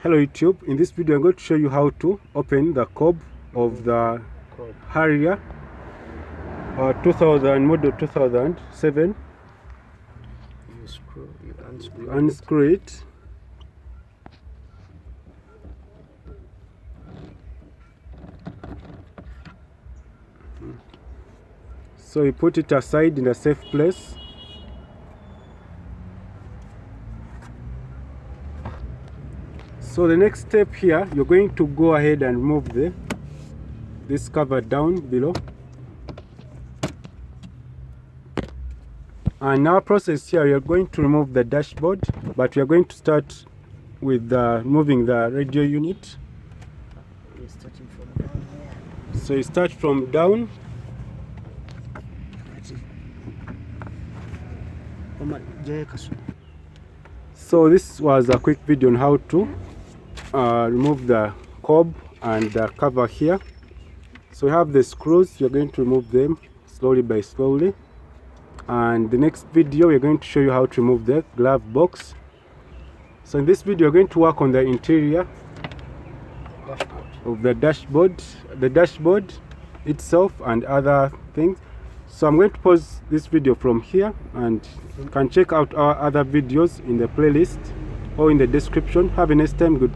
Hello YouTube, in this video I'm going to show you how to open the cob of the Harrier 2000 model 2007. You unscrew it. So you put it aside in a safe place. So the next step here, you're going to go ahead and remove this cover down below. And our process here, you're going to remove the dashboard, but we are going to start with removing the radio unit. We're starting from down here. So you start from down. So this was a quick video on how to remove the cob and the cover here. So we have the screws, you're going to remove them slowly by slowly. And the next video we're going to show you how to remove the glove box. So in this video we're going to work on the interior of the dashboard itself and other things. So I'm going to pause this video from here, and you can check out our other videos in the playlist or in the description. Have a nice time. Goodbye.